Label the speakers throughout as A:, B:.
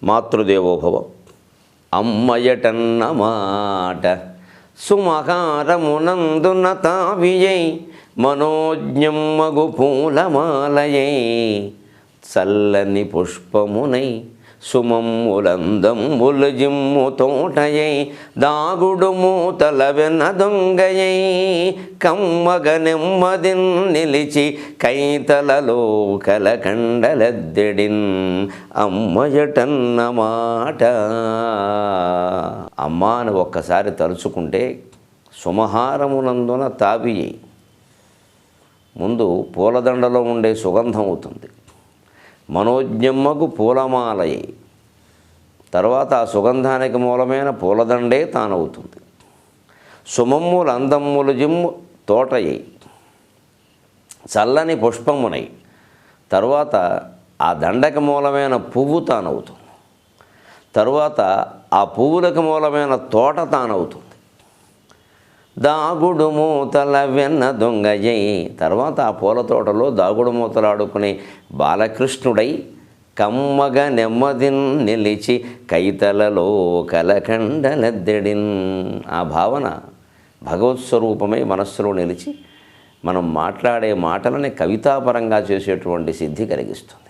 A: మాతృదేవోభవ. అమ్మయటన్న మాట సుమహారమునందున తావియై మనోజ్ఞమ్మగు పూలమాలయై చల్లని పుష్పమునై సుమమ్ములందమ్ముల జిమ్ము తోటయై దాగుడు మూతల వెన్న దొంగయై కమ్మగ నెమ్మదిన్ నిలిచి కైతలలో కలకండలద్దెడిన్ అమ్మయటన్న మాట. అమ్మా అని ఒక్కసారి తలుచుకుంటే సుమహారమునందున తావియై ముందు పూలదండలో ఉండే సుగంధం అవుతుంది. మనోజ్ఞమ్మకు పూలమాలయ్యి తర్వాత ఆ సుగంధానికి మూలమైన పూలదండే తానవుతుంది. సుమమ్ములు అందమ్ములు జిమ్ము తోటయ్యి చల్లని పుష్పమునై తరువాత ఆ దండకి మూలమైన పువ్వు తానవుతుంది. తరువాత ఆ పువ్వులకు మూలమైన తోట తానవుతుంది. దాగుడు మూతల వెన్న దొంగయ్యై తర్వాత ఆ పూల తోటలో దాగుడు మూతలాడుకునే బాలకృష్ణుడై కమ్మగ నెమ్మదిన్ నిలిచి కైతలలో కలకండలద్దెడిన్. ఆ భావన భగవత్ స్వరూపమై మనస్సులో నిలిచి మనం మాట్లాడే మాటలని కవితాపరంగా చేసేటువంటి సిద్ధి కలిగిస్తుంది.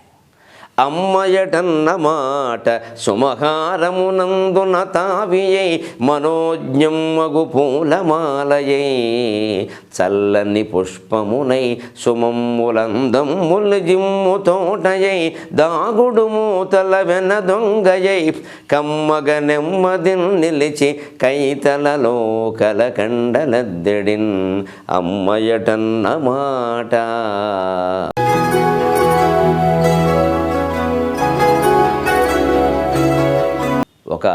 A: అమ్మయటన్న మాట సుమహారమునందున తావియై మనోజ్ఞమ్మగు పూలమాలయై చల్లని పుష్పమునై సుమమ్ములందమ్ముల జిమ్ము తోటయై దాగుడు మూతల వెన దొంగయై కమ్మగ నెమ్మదిన్ నిలిచి కైతలలో కలకండలద్దెడిన్ అమ్మయటన్న మాట. ఒక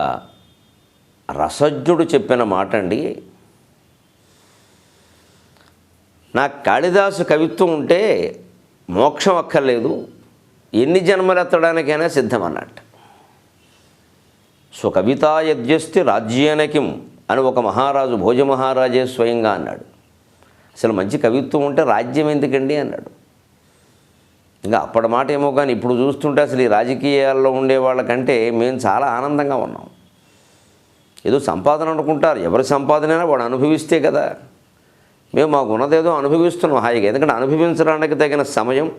A: రసజ్ఞుడు చెప్పిన మాట అండి. నాకు కాళిదాసు కవిత్వం ఉంటే మోక్షం అక్కర్లేదు, ఎన్ని జన్మలెత్తడానికైనా సిద్ధం అన్నట్టు. సో కవితా యద్యస్తి రాజ్యేనకిం అని ఒక మహారాజు భోజ మహారాజే స్వయంగా అన్నాడు. అసలు మంచి కవిత్వం ఉంటే రాజ్యం ఎందుకండి అన్నాడు. ఇంకా అప్పటి మాట ఏమో కానీ ఇప్పుడు చూస్తుంటే అసలు ఈ రాజకీయాల్లో ఉండే వాళ్ళకంటే మేము చాలా ఆనందంగా ఉన్నాం. ఏదో సంపాదన అనుకుంటారు, ఎవరి సంపాదనైనా వాడు అనుభవిస్తే కదా. మేము మాకు ఉన్నదేదో అనుభవిస్తున్నాం హాయిగా. ఎందుకంటే అనుభవించడానికి తగిన సమయం,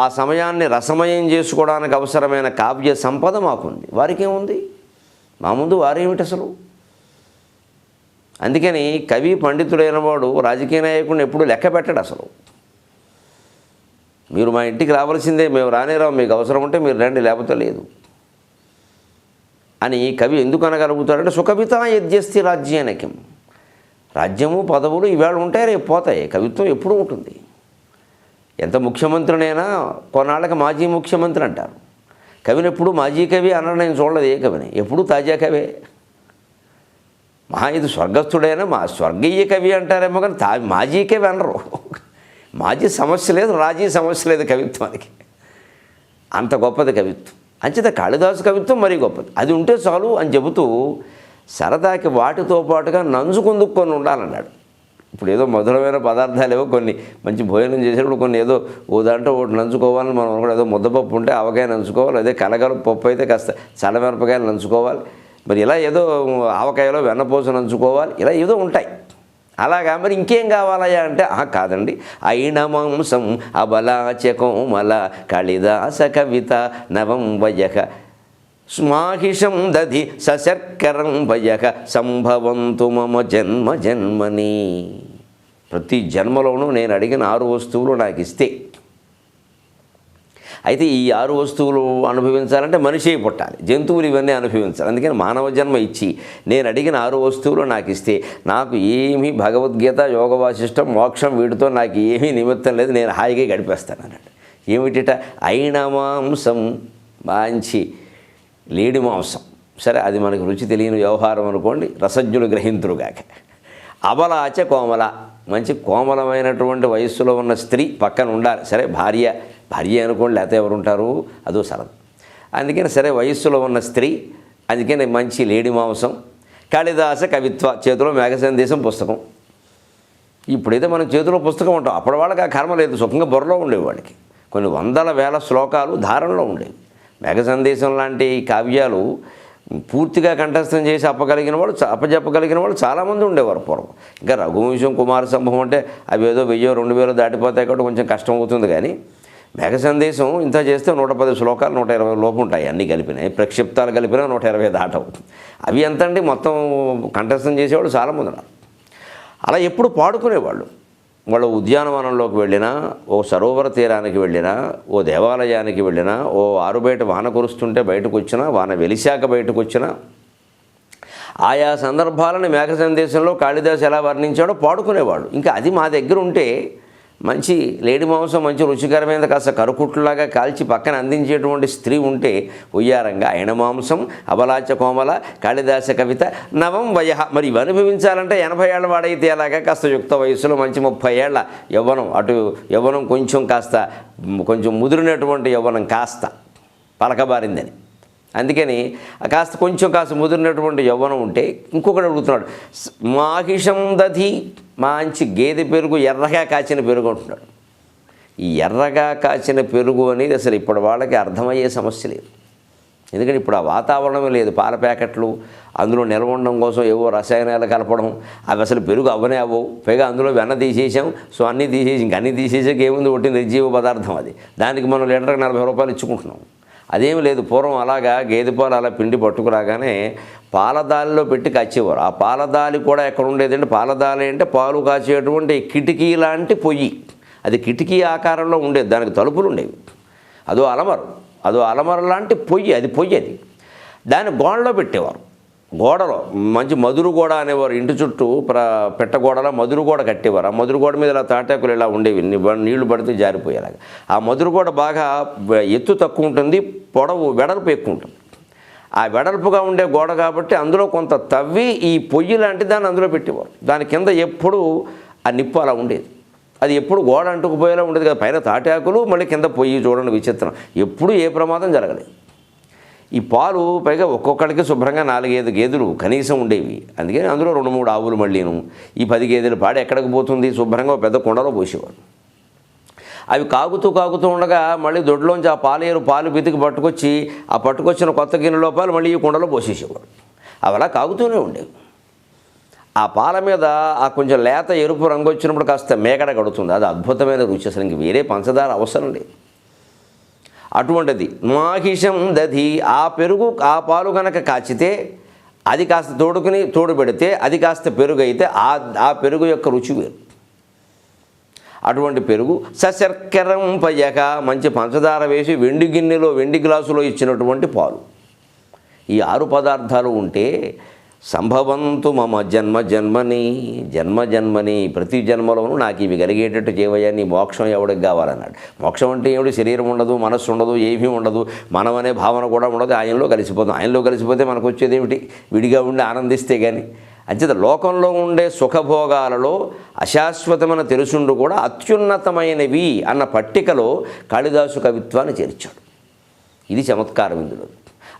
A: ఆ సమయాన్ని రసమయం చేసుకోవడానికి అవసరమైన కావ్య సంపద మాకుంది. వారికి ఏముంది? మా ముందు వారేమిటి అసలు? అందుకని కవి పండితుడైన వాడు రాజకీయ నాయకుడిని ఎప్పుడు లెక్క పెట్టడు. అసలు మీరు మా ఇంటికి రావాల్సిందే, మేము రానేరావు, మీకు అవసరం ఉంటే మీరు రండి, లేకపోతే లేదు అని కవి ఎందుకు అనగలుగుతాడంటే సుకవిత యద్యస్తి రాజ్యేనకిం. రాజ్యము పదవులు ఇవాళ ఉంటాయి, రేపు పోతాయి. కవిత్వం ఎప్పుడూ ఉంటుంది. ఎంత ముఖ్యమంత్రినైనా కొన్నాళ్ళకి మాజీ ముఖ్యమంత్రి అంటారు. కవిని ఎప్పుడు మాజీ కవి అనడం నేను చూడలేదు ఏ కవిని. ఎప్పుడూ తాజా కవే. ఇది స్వర్గస్థుడైనా స్వర్గీయ కవి అంటారేమో కానీ మాజీ కవి అనరు. మాజీ సమస్య లేదు, రాజీ సమస్య లేదు కవిత్వానికి. అంత గొప్పది కవిత్వం. అంచేత కాళిదాసు కవిత్వం మరీ గొప్పది. అది ఉంటే చాలు అని చెబుతూ సరదాకి వాటితో పాటుగా నంజుకుందుకొని ఉండాలన్నాడు. ఇప్పుడు ఏదో మధురమైన పదార్థాలు ఏవో కొన్ని మంచి భోజనం చేసేటప్పుడు కొన్ని ఏదో ఓ దాంట్లో ఒకటి నంచుకోవాలని మనం కూడా ఏదో ముద్దపప్పు ఉంటే ఆవకాయ నంచుకోవాలి, అదే కలగల పప్పు అయితే కాస్త చల్లమిరపకాయలు నంచుకోవాలి, మరి ఇలా ఏదో ఆవకాయలో వెన్నపూస నంచుకోవాలి, ఇలా ఏదో ఉంటాయి. అలాగా మరి ఇంకేం కావాలయ్యా అంటే కాదండి, అయిన మాంసం అబలాచ కోమల కాళిదాస కవిత నవం వయక స్మాహిషం దధి సశర్కరం వయక సంభవంతు మమ జన్మ జన్మని. ప్రతి జన్మలోనూ నేను అడిగిన 6 వస్తువులు నాకు ఇస్తే, అయితే ఈ 6 వస్తువులు అనుభవించాలంటే మనిషి పుట్టాలి, జంతువులు ఇవన్నీ అనుభవించాలి. అందుకని మానవ జన్మ ఇచ్చి నేను అడిగిన 6 వస్తువులు నాకు ఇస్తే నాకు ఏమీ భగవద్గీత, యోగ వాసిష్టం, మోక్షం వీటితో నాకు ఏమీ నిమిత్తం లేదు, నేను హాయిగా గడిపేస్తాను అన్నాడు. ఏమిటిట? అయిన మాంసం, మంచి లేడి మాంసం. సరే, అది మనకు రుచి తెలియని వ్యవహారం అనుకోండి, రసజ్ఞులు గ్రహింతురుగాక. అబలాచ కోమల, మంచి కోమలమైనటువంటి వయస్సులో ఉన్న స్త్రీ పక్కన ఉండాలి. సరే, భార్య అనుకోండి, లేకపోతే ఎవరు ఉంటారు, అదో సరదా. అందుకని సరే వయస్సులో ఉన్న స్త్రీ, అందుకని మంచి లేడి మాంసం. కాళిదాస కవిత్వ, చేతిలో మేఘ సందేశం పుస్తకం. ఇప్పుడైతే మనం చేతిలో పుస్తకం ఉంటాం, అప్పటి వాళ్ళకి ఆ కర్మ లేదు, సుఖంగా బుర్రలో ఉండేవాడికి కొన్ని వందల వేల శ్లోకాలు ధారణలో ఉండేవి. మేఘ సందేశం లాంటి కావ్యాలు పూర్తిగా కంఠస్థం చేసి అప్పచెప్పగలిగిన వాళ్ళు చాలామంది ఉండేవారు పూర్వం. ఇంకా రఘువంశం కుమార సంభవం అంటే అవి ఏదో 1000-2000 దాటిపోతాయి కాబట్టి కొంచెం కష్టం అవుతుంది. కానీ మేఘ సందేశం ఇంత చేస్తే 110 శ్లోకాలు 120 లోపు ఉంటాయి. అన్నీ కలిపినాయి, ప్రక్షిప్తాలు కలిపినా 120 దాటవు. అవి ఎంత అండి, మొత్తం కంఠస్థం చేసేవాళ్ళు చాలామంది ఉన్నారు. అలా ఎప్పుడు పాడుకునేవాళ్ళు. వాళ్ళు ఉద్యానవనంలోకి వెళ్ళినా, ఓ సరోవర తీరానికి వెళ్ళినా, ఓ దేవాలయానికి వెళ్ళినా, ఓ ఆరుబయట వాన కురుస్తుంటే బయటకు వచ్చినా, వాన వెలిశాక బయటకు వచ్చినా, ఆయా సందర్భాలను మేఘ సందేశంలో కాళిదాసు ఎలా వర్ణించాడో పాడుకునేవాళ్ళు. ఇంకా అది మా దగ్గర ఉంటే మంచి లేడి మాంసం మంచి రుచికరమైన కాస్త కరుకుట్లాగా కాల్చి పక్కన అందించేటువంటి స్త్రీ ఉంటే ఉయ్యారంగా ఆయన మాంసం అబలాచ కోమల కాళిదాస కవిత నవం వయ. మరి ఇవి అనుభవించాలంటే 80 ఏళ్ల వాడైతే అలాగా కాస్త యుక్త వయసులో మంచి 30 ఏళ్ల యవ్వనం, అటు యవ్వనం కొంచెం ముదిరినటువంటి యవ్వనం కాస్త పలకబారిందని. అందుకని కాస్త ముదిరినటువంటి యవ్వనం ఉంటే ఇంకొకటి అడుగుతున్నాడు, మాహిషం దధి, మంచి గేదె పెరుగు, ఎర్రగా కాచిన పెరుగు అంటున్నాడు. ఈ ఎర్రగా కాచిన పెరుగు అనేది అసలు ఇప్పుడు వాళ్ళకి అర్థమయ్యే సమస్య లేదు. ఎందుకంటే ఇప్పుడు ఆ వాతావరణమే లేదు. పాల ప్యాకెట్లు అందులో నిల్వ ఉండడం కోసం ఏవో రసాయనాలు కలపడం, అవి అసలు పెరుగు అవ్వనే అవ్వవు. పైగా అందులో వెన్న తీసేసాం, సో అన్నీ తీసేసి ఇంక అన్నీ తీసేసాక ఏముంది, ఒకటి నిర్జీవ పదార్థం అది. దానికి మనం లీటర్కి 40 రూపాయలు ఇచ్చుకుంటున్నాం. అదేమి లేదు. పూర్వం అలాగా గేదె పాలు అలా పిండి పట్టుకురాగానే పాలదాలిలో పెట్టి కాచేవారు. ఆ పాలదాలి కూడా ఎక్కడ ఉండేదంటే, పాలదాలి అంటే పాలు కాచేటువంటి కిటికీ లాంటి పొయ్యి. అది కిటికీ ఆకారంలో ఉండేది, దానికి తలుపులు ఉండేవి. అదో అలమర లాంటి పొయ్యి, అది పొయ్యి. అది దాన్ని గోడలో పెట్టేవారు. గోడలో మంచి మధురు గోడ అనేవారు. ఇంటి చుట్టూ పెట్టగోడలో మధురు గోడ కట్టేవారు. ఆ మధురు గోడ మీద ఇలా తాటాకులు ఇలా ఉండేవి, నీళ్లు పడితే జారిపోయేలాగా. ఆ మధురు గోడ బాగా ఎత్తు తక్కువ ఉంటుంది, పొడవు వెడల్పు ఎక్కువ ఉంటుంది. ఆ వెడల్పుగా ఉండే గోడ కాబట్టి అందులో కొంత తవ్వి ఈ పొయ్యి లాంటి దాన్ని అందులో పెట్టేవారు. దాని కింద ఎప్పుడు ఆ నిప్పు అలా ఉండేది. అది ఎప్పుడు గోడ అంటుకుపోయేలా ఉండేది కదా. పైన తాటాకులు, మళ్ళీ కింద పొయ్యి. చూడండి విచిత్రం, ఎప్పుడు ఏ ప్రమాదం జరగలేదు. ఈ పాలు పైగా ఒక్కొక్కడికి శుభ్రంగా 4-5 గేదెలు కనీసం ఉండేవి. అందుకని అందులో 2-3 ఆవులు మళ్ళీను. ఈ 10 గేదెల పాడి ఎక్కడికి పోతుంది, శుభ్రంగా పెద్ద కుండలో పోసేవాడు. అవి కాగుతూ ఉండగా మళ్ళీ దొడ్లోంచి ఆ పాలు బితికి పట్టుకొచ్చిన కొత్త గిన్నెలో పాలు మళ్ళీ ఈ కుండలో పోసేసేవాడు. అవి అలా కాగుతూనే ఉండేవి. ఆ పాల మీద ఆ కొంచెం లేత ఎరుపు రంగు వచ్చినప్పుడు కాస్త మేకడ కడుతుంది. అది అద్భుతమైన రుచి. అసలు ఇంక వేరే పంచదార అవసరం లేదు. అటువంటిది మాహిషం దధి. ఆ పెరుగు, ఆ పాలు కనుక కాచితే అది కాస్త తోడు పెడితే అది కాస్త పెరుగు అయితే ఆ పెరుగు యొక్క రుచి వేరు. అటువంటి పెరుగు సశర్కరం పయ్యక, మంచి పంచదార వేసి వెండి గిన్నెలో, వెండి గ్లాసులో ఇచ్చినటువంటి పాలు. ఈ 6 పదార్థాలు ఉంటే సంభవంతు మమ జన్మని ప్రతి జన్మలోనూ నాకు ఇవి కలిగేటట్టు చేయవయ్యా, నీ మోక్షం ఎవడికి కావాలన్నాడు. మోక్షం అంటే ఏమిటి, శరీరం ఉండదు, మనస్సు ఉండదు, ఏమీ ఉండదు, మనం అనే భావన కూడా ఉండదు. ఆయనలో కలిసిపోతాం. ఆయనలో కలిసిపోతే మనకు వచ్చేది ఏమిటి, విడిగా ఉండి ఆనందిస్తే కానీ. అంచేత లోకంలో ఉండే సుఖభోగాలలో అశాశ్వతమైన తెలుసుండు కూడా అత్యున్నతమైనవి అన్న పట్టికలో కాళిదాసు కవిత్వాన్ని చేర్చాడు. ఇది చమత్కారం ఇందులో.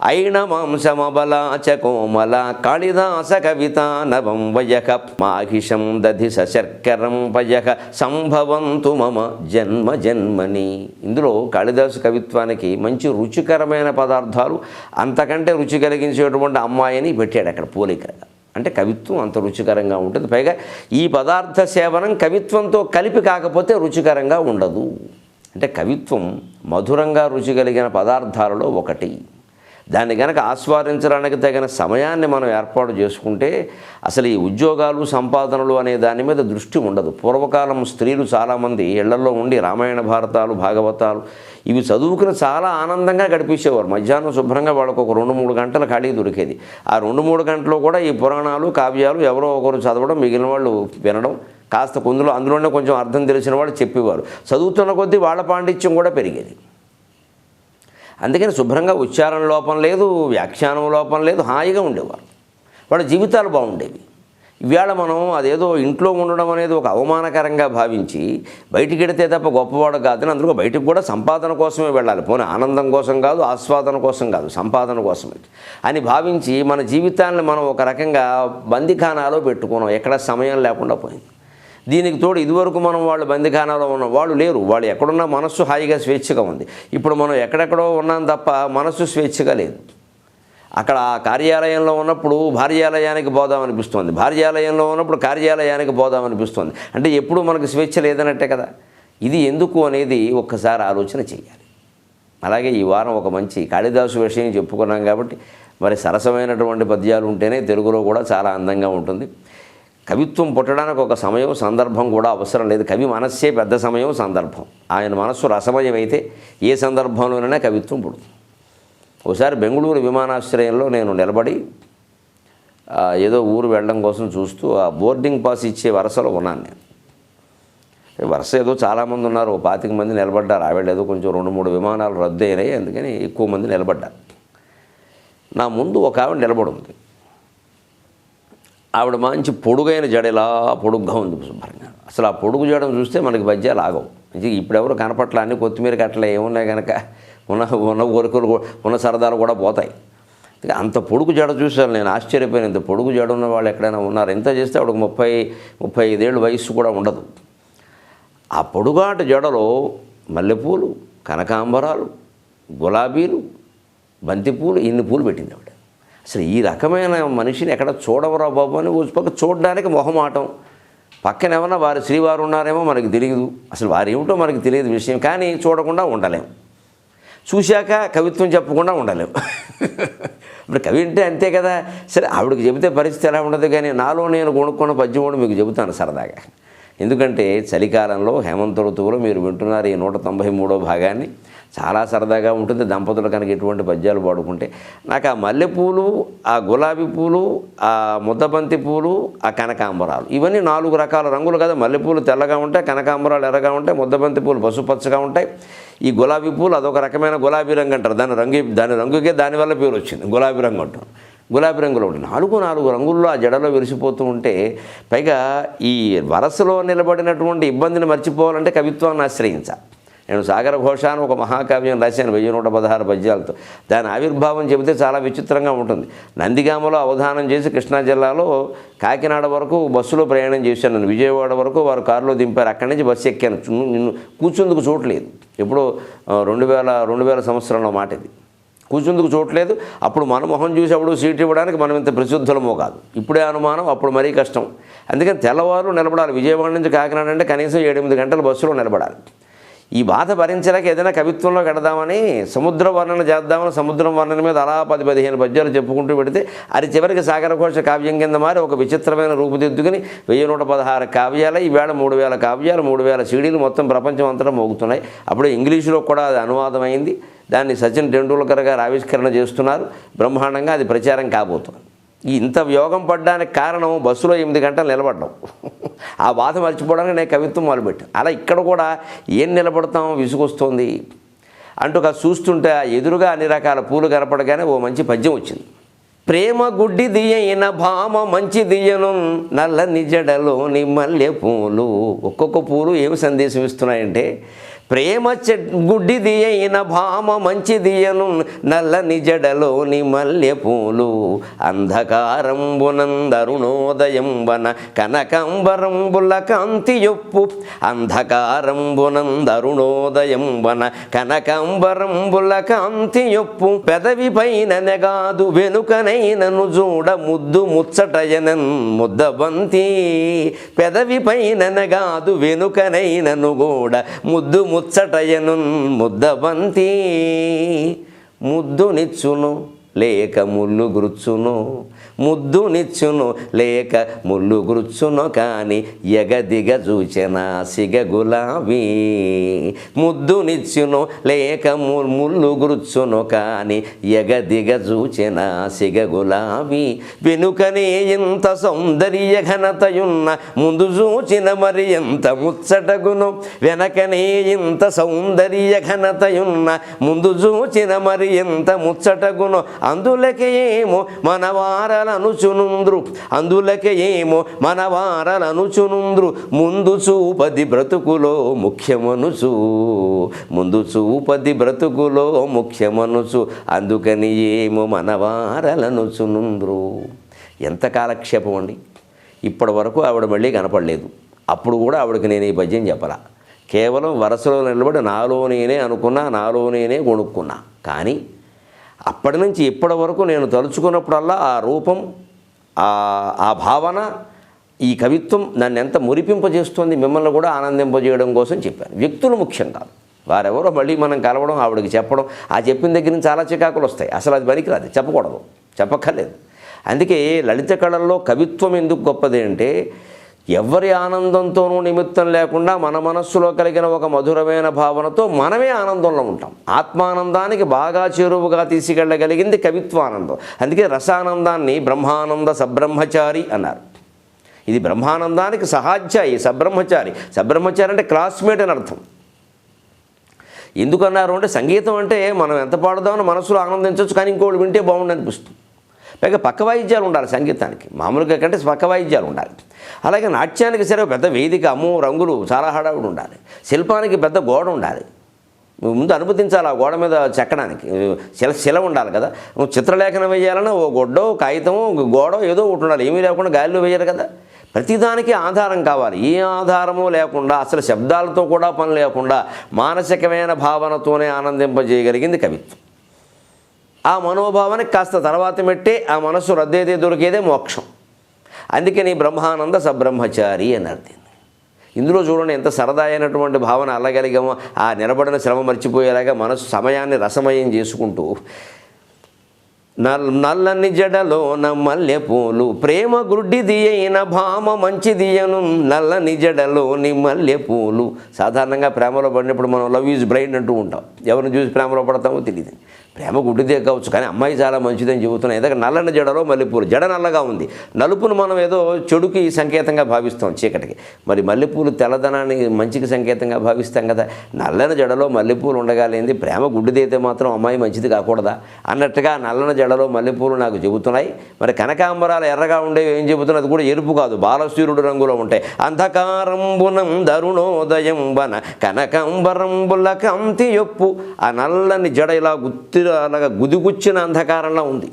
A: అయిన మాంసమబలాచ కోమల కాళిదాస కవిత నవం వయక మాహిషం దధి సశర్కరం పయక సంభవంతు మమ జన్మని. ఇందులో కాళిదాసు కవిత్వానికి మంచి రుచికరమైన పదార్థాలు, అంతకంటే రుచి కలిగించేటువంటి అమ్మాయిని పెట్టాడు అక్కడ పోలికగా. అంటే కవిత్వం అంత రుచికరంగా ఉంటుంది. పైగా ఈ పదార్థ సేవనం కవిత్వంతో కలిపి కాకపోతే రుచికరంగా ఉండదు. అంటే కవిత్వం మధురంగా రుచి కలిగిన పదార్థాలలో ఒకటి. దాన్ని కనుక ఆస్వాదించడానికి తగిన సమయాన్ని మనం ఏర్పాటు చేసుకుంటే అసలు ఈ ఉద్యోగాలు, సంపాదనలు అనే దాని మీద దృష్టి ఉండదు. పూర్వకాలం స్త్రీలు చాలామంది ఇళ్లలో ఉండి రామాయణ భారతాలు, భాగవతాలు ఇవి చదువుకుని చాలా ఆనందంగా గడిపించేవారు. మధ్యాహ్నం శుభ్రంగా వాళ్ళకు ఒక 2-3 గంటల ఖాళీ దొరికేది. ఆ 2-3 గంటలు కూడా ఈ పురాణాలు, కావ్యాలు ఎవరో ఒకరు చదవడం, మిగిలిన వాళ్ళు వినడం, కాస్త అందులోనే కొంచెం అర్థం తెలిసిన వాళ్ళు చెప్పేవారు. చదువుతున్న కొద్దీ వాళ్ళ పాండిత్యం కూడా పెరిగేది. అందుకని శుభ్రంగా ఉచ్చారణ లోపం లేదు, వ్యాఖ్యానం లోపం లేదు, హాయిగా ఉండేవారు. వాళ్ళ జీవితాలు బాగుండేవి. ఇవాళ మనం అదేదో ఇంట్లో ఉండడం అనేది ఒక అవమానకరంగా భావించి బయటికి వెడితే తప్ప గొప్పవాడు కాదని, అందులో బయటికి కూడా సంపాదన కోసమే వెళ్ళాలి, పోనీ ఆనందం కోసం కాదు, ఆస్వాదన కోసం కాదు, సంపాదన కోసమే అని భావించి మన జీవితాన్ని మనం ఒక రకంగా బందిఖానాలో పెట్టుకున్నాం. ఎక్కడ సమయం లేకుండా పోయింది. దీనికి తోడు ఇదివరకు మనం వాళ్ళు బందిఖానాలో ఉన్న వాళ్ళు లేరు, వాళ్ళు ఎక్కడున్నా మనస్సు హాయిగా స్వేచ్ఛగా ఉంది. ఇప్పుడు మనం ఎక్కడెక్కడో ఉన్నాం తప్ప మనస్సు స్వేచ్ఛగా లేదు. అక్కడ ఆ కార్యాలయంలో ఉన్నప్పుడు భార్యాలయానికి పోదామనిపిస్తుంది, భార్యాలయంలో ఉన్నప్పుడు కార్యాలయానికి పోదామనిపిస్తుంది. అంటే ఎప్పుడూ మనకు స్వేచ్ఛ లేదన్నట్టే కదా. ఇది ఎందుకు అనేది ఒక్కసారి ఆలోచన చేయాలి. అలాగే ఈ వారం ఒక మంచి కాళిదాసు విషయం చెప్పుకున్నాం కాబట్టి మరి సరసమైనటువంటి పద్యాలు ఉంటేనే తెలుగులో కూడా చాలా అందంగా ఉంటుంది. కవిత్వం పుట్టడానికి ఒక సమయం సందర్భం కూడా అవసరం లేదు. కవి మనస్సే పెద్ద సమయం సందర్భం. ఆయన మనస్సు రసమయమైతే ఏ సందర్భంలోనైనా కవిత్వం పుడుతుంది. ఒకసారి బెంగళూరు విమానాశ్రయంలో నేను నిలబడి ఏదో ఊరు వెళ్ళడం కోసం చూస్తూ ఆ బోర్డింగ్ పాస్ ఇచ్చే వరుసలో ఉన్నాను. నేను వరుస ఏదో చాలామంది ఉన్నారు, 25 మంది నిలబడ్డారు. ఆవిడ ఏదో కొంచెం 2-3 విమానాలు రద్దు అయినాయి, అందుకని ఎక్కువ మంది నిలబడ్డారు. నా ముందు ఒక ఆవిడ నిలబడి ఉంది. ఆవిడ మంచి పొడుగైన జడ, ఇలా పొడుగ్గా ఉంది శుభ్రంగా. అసలు ఆ పొడుగు జడం చూస్తే మనకి పద్యాలు ఆగవు. ఇప్పుడెవరు కనపట్ల, అన్ని కొత్తిమీర కట్టలే ఏమున్నాయి కనుక ఉన్న కోరికలు ఉన్న సరదాలు కూడా పోతాయి. అంత పొడుగు జడ చూశాను నేను, ఆశ్చర్యపోయాను. ఇంత పొడుగు జడ ఉన్న వాళ్ళు ఎక్కడైనా ఉన్నారు? ఎంత చేస్తే ఆవిడకు 30-35 ఏళ్ళు వయస్సు కూడా ఉండదు. ఆ పొడుగాటి జడలో మల్లెపూలు, కనకాంబరాలు, గులాబీలు, బంతిపూలు, ఇన్ని పూలు పెట్టింది ఆవిడ. అసలు ఈ రకమైన మనిషిని ఎక్కడ చూడవరా బాబు అని పక్క చూడడానికి మొహమాటం. పక్కన ఏమన్నా వారి శ్రీవారు ఉన్నారేమో మనకి తెలియదు, అసలు వారు ఏమిటో మనకి తెలియదు విషయం. కానీ చూడకుండా ఉండలేం, చూశాక కవిత్వం చెప్పకుండా ఉండలేం. ఇప్పుడు కవి అంటే అంతే కదా. సరే ఆవిడకి చెబితే పరిస్థితి ఎలా ఉండదు, కానీ నాలో నేను కొనుక్కున్న పద్యం కూడా మీకు చెబుతాను సరదాగా. ఎందుకంటే చలికాలంలో హేమంత ఋతువులో మీరు వింటున్నారు ఈ 193వ భాగాన్ని. చాలా సరదాగా ఉంటుంది దంపతులు కనుక ఎటువంటి పద్యాలు పాడుకుంటే. నాకు ఆ మల్లెపూలు, ఆ గులాబీ పూలు, ఆ ముద్దబంతి పూలు, ఆ కనకాంబరాలు, ఇవన్నీ 4 రకాల రంగులు కదా. మల్లెపూలు తెల్లగా ఉంటాయి, కనకాంబరాలు ఎర్రగా ఉంటాయి, ముద్దబంతి పూలు పసుపచ్చగా ఉంటాయి. ఈ గులాబీ పూలు అదొక రకమైన గులాబీ రంగు అంటారు. దాని రంగుకే దానివల్ల పేరు వచ్చింది గులాబీ రంగు అంటారు. గులాబీ రంగులో ఉంటుంది. 4 రంగుల్లో ఆ జడలో విరిసిపోతూ ఉంటే, పైగా ఈ వరసలో నిలబడినటువంటి ఇబ్బందిని మర్చిపోవాలంటే కవిత్వాన్ని ఆశ్రయించాలి. నేను సాగర ఘోష అని ఒక మహాకావ్యం రాశాను 1116 పద్యాలతో. దాని ఆవిర్భావం చెబితే చాలా విచిత్రంగా ఉంటుంది. నందిగామలో అవధానం చేసి కృష్ణా జిల్లాలో కాకినాడ వరకు బస్సులో ప్రయాణం చేశాను. నేను విజయవాడ వరకు వారు కారులో దింపారు. అక్కడి నుంచి బస్సు ఎక్కాను. నిన్ను కూర్చుందుకు చూడలేదు. ఎప్పుడో 2000 సంవత్సరంలో మాట ఇది. కూర్చుందుకు చూడలేదు. అప్పుడు మన మొహం చూసి అప్పుడు సీట్ ఇవ్వడానికి మనం ఇంత ప్రసిద్ధులమో కాదు. ఇప్పుడే అనుమానం, అప్పుడు మరీ కష్టం. అందుకని తెల్లవారు నిలబడాలి. విజయవాడ నుంచి కాకినాడ అంటే కనీసం 7-8 గంటలు బస్సులో నిలబడాలి. ఈ బాధ భరించలేక ఏదైనా కవిత్వంలో కడదామని సముద్ర వర్ణన చేద్దామని సముద్రం వర్ణన మీద అలా 10-15 పద్యాలు చెప్పుకుంటూ పెడితే అది చివరికి సాగర ఘోష కావ్యం కింద మారి ఒక విచిత్రమైన రూపుదిద్దుకుని 1116 కావ్యాలు, ఈవేళ 3000 కావ్యాలు, 3000 సీడీలు మొత్తం ప్రపంచం అంతటా మోగుతున్నాయి. అప్పుడు ఇంగ్లీషులో కూడా అది అనువాదం అయింది. దాన్ని సచిన్ టెండూల్కర్ గారు ఆవిష్కరణ చేస్తున్నారు. బ్రహ్మాండంగా అది ప్రచారం కాబోతుంది. ఇంత యోగం పడ్డానికి కారణం బస్సులో 8 గంటలు నిలబడ్డం. ఆ బాధ మర్చిపోవడానికి నేను కవిత్వం మొదలుపెట్టాను. అలా ఇక్కడ కూడా ఏం నిలబడతాం, విసుగొస్తుంది అంటూ చూస్తుంటే ఎదురుగా అన్ని రకాల పూలు కనపడగానే ఓ మంచి పద్యం వచ్చింది. ప్రేమ గుడ్డి దియైన భామ మంచి దియను నల్లని జడలోని మల్లె పూలు. ఒక్కొక్క పూలు ఏమి సందేశం ఇస్తున్నాయంటే, ప్రేమ గుడ్డిది అయిన భామ మంచి దియను నల్లని జడలోని మల్లె పూలు. అంధకారంబునందరుణోదయంబన కనకాంబరంబుల కాంతి యొప్పు. అంధకారంబునందరుణోదయంబన కనకాంబరంబుల కాంతి యొప్పు. పెదవి పైన నెగాదు వెనుకనైనను చూడ ముద్దు ముచ్చటయనన్ ముద్దబంతి. పెదవి పైన నెగాదు వెనుకనైనను కూడా ముద్దు ముచ్చటయను ముద్దబంతి. ముద్దునిచ్చును లేక ముళ్ళు గురుచును, ముద్దునిచ్చును లేక ముళ్ళు గురుచును, కానీ ఎగదిగ చూచెన సిగ గులాబీ. ముద్దునిచ్చును లేక ముళ్ళు గురుచును, కానీ ఎగదిగ చూచెన సిగ గులాబీ. వెనుకనే ఎంత సౌందర్య ఘనతయున్న ముందు చూచిన మరి ఎంత ముచ్చటగును. వెనకనే ఎంత సౌందర్య ఘనతయున్న ముందు చూచిన మరి ఎంత ముచ్చటగును. అందులకే ఏమో మనవారలనుచునుంద్రు, అందులకే ఏమో మనవారలనుచునుంద్రు. ముందు చూపది బ్రతుకులో ముఖ్యమనుచు, ముందు చూపది బ్రతుకులో ముఖ్యమనుచు. అందుకని ఏమో మనవారలనుచునుంద్రు. ఎంత కాలక్షేపం అండి. ఇప్పటి వరకు ఆవిడ మళ్ళీ కనపడలేదు. అప్పుడు కూడా ఆవిడకి నేను ఈ పద్యం చెప్పలా. కేవలం వరసలో నిలబడి నాలో నేనే అనుకున్నా, నాలో నేనే కొనుక్కున్నా. కానీ అప్పటి నుంచి ఇప్పటి వరకు నేను తలుచుకున్నప్పుడల్లా ఆ రూపం, ఆ భావన, ఈ కవిత్వం నన్ను ఎంత మురిపింపజేస్తుంది, మిమ్మల్ని కూడా ఆనందింపజేయడం కోసం చెప్పాను. వ్యక్తులు ముఖ్యం కాదు, వారెవరో మళ్ళీ మనం కలవడం, ఆవిడకి చెప్పడం, ఆ చెప్పిన దగ్గర నుంచి చాలా చికాకులు వస్తాయి. అసలు అది పనికిరాదు, చెప్పకూడదు, చెప్పక్కర్లేదు. అందుకే లలిత కళల్లో కవిత్వం ఎందుకు గొప్పది అంటే, ఎవరి ఆనందంతోనూ నిమిత్తం లేకుండా మన మనస్సులో కలిగిన ఒక మధురమైన భావనతో మనమే ఆనందంలో ఉంటాం. ఆత్మానందానికి బాగా చేరువుగా తీసుకెళ్ళగలిగింది కవిత్వానందం. అందుకే రసానందాన్ని బ్రహ్మానంద సబ్రహ్మచారి అన్నారు. ఇది బ్రహ్మానందానికి సహాధ్యాయి, సబ్రహ్మచారి. సబ్రహ్మచారి అంటే క్లాస్మేట్ అని అర్థం. ఎందుకన్నారు అంటే, సంగీతం అంటే మనం ఎంత పాడుదామని మనసులో ఆనందించవచ్చు, కానీ ఇంకోటి వింటే బాగుండు అనిపిస్తుంది. పైగా పక్క వాయిద్యాలు ఉండాలి సంగీతానికి, మామూలుగా కంటే పక్క వాయిద్యాలు ఉండాలి. అలాగే నాట్యానికి సరే పెద్ద వేదిక, అమ్మో రంగులు, చాలా హడావుడు ఉండాలి. శిల్పానికి పెద్ద గోడ ఉండాలి, ముందు అనుమతించాలి ఆ గోడ మీద చెక్కడానికి. శిల ఉండాలి కదా. చిత్రలేఖనం వేయాలన్నా ఓ గొడ్డో, కాగితమో, గోడో ఏదో ఒకటి ఉండాలి. ఏమీ లేకుండా గాలిలో వేయాలి కదా. ప్రతిదానికి ఆధారం కావాలి. ఏ ఆధారమూ లేకుండా, అసలు శబ్దాలతో కూడా పని లేకుండా మానసికమైన భావనతోనే ఆనందింపజేయగలిగింది కవిత్వం. ఆ మనోభావానికి కాస్త తర్వాత మెట్టే ఆ మనస్సు రద్దయితే దొరికేదే మోక్షం. అందుకని బ్రహ్మానంద సబ్రహ్మచారి అని అర్థం. ఇందులో చూడండి ఎంత సరదా అయినటువంటి భావన అల్లగలిగామో. ఆ నిలబడిన శ్రమ మర్చిపోయేలాగా మనసు సమయాన్ని రసమయం చేసుకుంటూ, నల్లని జడలోన మల్లె పూలు ప్రేమ గుడ్డిది అయిన భామ మంచిదియను, నల్లని జడలోని మల్లె పూలు. సాధారణంగా ప్రేమలో పడినప్పుడు మనం లవ్ ఈజ్ బ్లైండ్ అంటూ ఉంటాం. ఎవరిని చూసి ప్రేమలో పడతామో తెలియదు. ప్రేమ గుడ్డిదే కావచ్చు, కానీ అమ్మాయి చాలా మంచిదని చెబుతున్నాయి. ఎందుకంటే నల్లని జడలో మల్లెపూలు, జడ నల్లగా ఉంది. నలుపును మనం ఏదో చెడుకి సంకేతంగా భావిస్తాం, చీకటికి. మరి మల్లెపూలు తెల్లదనానికి, మంచికి సంకేతంగా భావిస్తాం కదా. నల్లని జడలో మల్లెపూలు ఉండగాలేంది, ప్రేమ గుడ్డిదైతే మాత్రం అమ్మాయి మంచిది కాకూడదా అన్నట్టుగా నల్లని జడలో మల్లెపూలు నాకు చెబుతున్నాయి. మరి కనకాంబరాలు ఎర్రగా ఉండేవి ఏం చెబుతున్నది కూడా ఎరుపు కాదు, బాలసూర్యుడు రంగులో ఉంటాయి. అంధకారంబునం దరుణోదయం వన కనకాంబరంబుల కాంతి యొప్పు. ఆ నల్లని జడ ఇలా అలాగా గుదిగుచ్చిన అంధకారంలో ఉంది.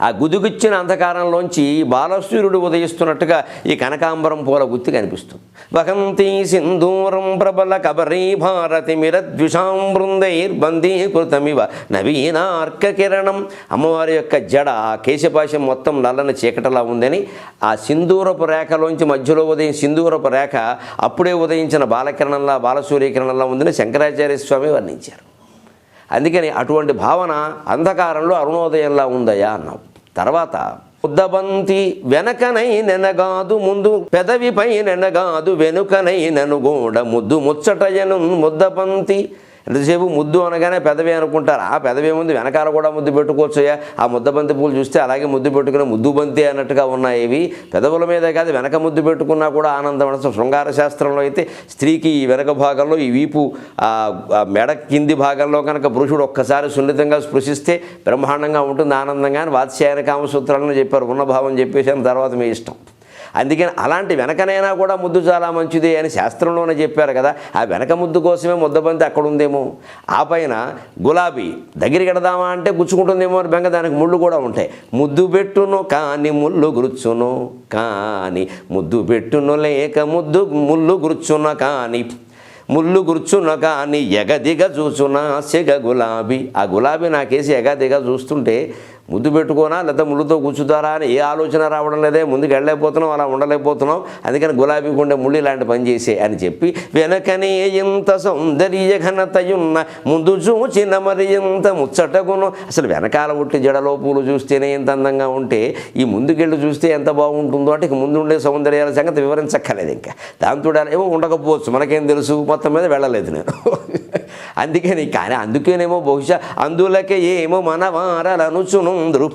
A: ఆ గుదిగుచ్చిన అంధకారంలోంచి బాలసూర్యుడు ఉదయిస్తున్నట్టుగా ఈ కనకాంబరం పూల గుత్తి కనిపిస్తుంది. వహంతి సింధూరం ప్రబల కబరీ భారతి మిరద్విషాం బృందైర్బందీకృతమివ నవీనార్క కిరణం. అమ్మవారి యొక్క జడ, కేశపాశం మొత్తం నల్లని చీకటలా ఉందని, ఆ సింధూరపు రేఖలోంచి మధ్యలో సింధూరపు రేఖ అప్పుడే ఉదయించిన బాలకిరణంలా, బాలసూర్యకిరణంలా ఉందని శంకరాచార్య స్వామి వర్ణించారు. అందుకని అటువంటి భావన అంధకారంలో అరుణోదయంలా ఉందయా అన్నాం. తర్వాత ముద్దబంతి వెనకనై నెనగాదు ముందు పెదవిపై నెనగాదు వెనుకనై నెనుగోడ ముద్దు ముచ్చటయను ముద్దబంతి. ఎంతసేపు ముద్దు అనగానే పెదవి అనుకుంటారు. ఆ పెదవి ముందు వెనకాల కూడా ముద్దు పెట్టుకోవచ్చుయా. ఆ ముద్దబంతి పూలు చూస్తే అలాగే ముద్దు పెట్టుకుని ముద్దు బంతి అన్నట్టుగా ఉన్నాయి. ఇవి పెదవుల మీదే కాదు, వెనక ముద్దు పెట్టుకున్నా కూడా ఆనందం. శృంగార శాస్త్రంలో అయితే స్త్రీకి ఈ వెనక భాగంలో, ఈ వీపు మెడ కింది భాగంలో కనుక పురుషుడు ఒక్కసారి సున్నితంగా స్పృశిస్తే బ్రహ్మాండంగా ఉంటుంది, ఆనందంగా. వాత్స్యాయన కామసూత్రాలను చెప్పారు, ఉన్నభావం చెప్పేసాను, తర్వాత మీ ఇష్టం. అందుకని అలాంటి వెనకనైనా కూడా ముద్దు చాలా మంచిది అని శాస్త్రంలోనే చెప్పారు కదా. ఆ వెనక ముద్దు కోసమే ముద్దబంతి అక్కడ ఉందేమో. ఆ పైన గులాబీ దగ్గరికి ఎడదామా అంటే గుచ్చుకుంటుందేమో అని బెంగ, దానికి ముళ్ళు కూడా ఉంటాయి. ముద్దు పెట్టును కానీ ముళ్ళు గురుచును, కానీ ముద్దు పెట్టును లేక ముళ్ళు గురుచున, కానీ ముళ్ళు గుర్చున కానీ ఎగదిగ చూచునా సెగ గులాబీ. ఆ గులాబీ నాకేసి ఎగదిగ చూస్తుంటే ముద్దు పెట్టుకోనా లేదా ముళ్ళుతో కూర్చుతారా అని ఏ ఆలోచన రావడం లేదే. ముందుకు వెళ్ళలేకపోతున్నాం, అలా ఉండలేకపోతున్నాం. అందుకని గులాబీ గుండె ముళ్ళు ఇలాంటి పని చేసే అని చెప్పి, వెనకనే ఎంత సౌందర్య ఘనతయున్న ముందు చూచిన మరి ఎంత ముచ్చటగును. అసలు వెనకాల ఉట్టి జడలో పూలు చూస్తేనే ఎంత అందంగా ఉంటే ఈ ముందుకెళ్ళి చూస్తే ఎంత బాగుంటుందో అంటే ఇక ముందు ఉండే సౌందర్యాల సంగతి వివరించక్కర్లేదు. ఇంకా దాంతో ఏమో ఉండకపోవచ్చు, మనకేం తెలుసు, మొత్తం మీద వెళ్ళలేదు నేను. అందుకని కానీ అందుకేనేమో బహుశా అందులకే ఏమో మనవారలనుచునుంద్రు,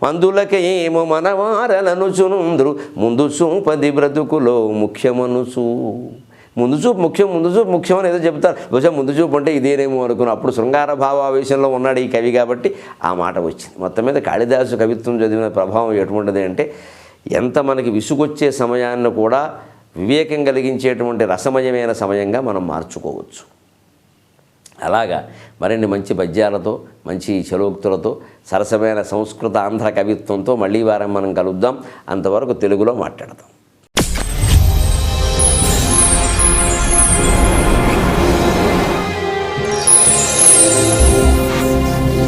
A: అందులకే ఏమో మనవారలనుచునుంద్రు, ముందు చూపది బ్రతుకులో ముఖ్యమనుచు. ముందు చూపు ముఖ్యం అని ఏదో చెప్తారు. బహుశా ముందు చూపు అంటే ఇదేనేమో అనుకున్నాను. అప్పుడు శృంగార భావావేశంలో ఉన్నాడు ఈ కవి కాబట్టి ఆ మాట వచ్చింది. మొత్తం మీద కాళిదాసు కవిత్వం చదివిన ప్రభావం ఎటువంటిది అంటే, ఎంత మనకి విసుగొచ్చే సమయాన్ని కూడా వివేకం కలిగించేటువంటి రసమయమైన సమయంగా మనం మార్చుకోవచ్చు. అలాగా మరిన్ని మంచి పద్యాలతో, మంచి చలోక్తులతో, సరసమైన సంస్కృత ఆంధ్ర కవిత్వంతో మళ్ళీ వారం మనం కలుద్దాం. అంతవరకు తెలుగులో మాట్లాడదాం.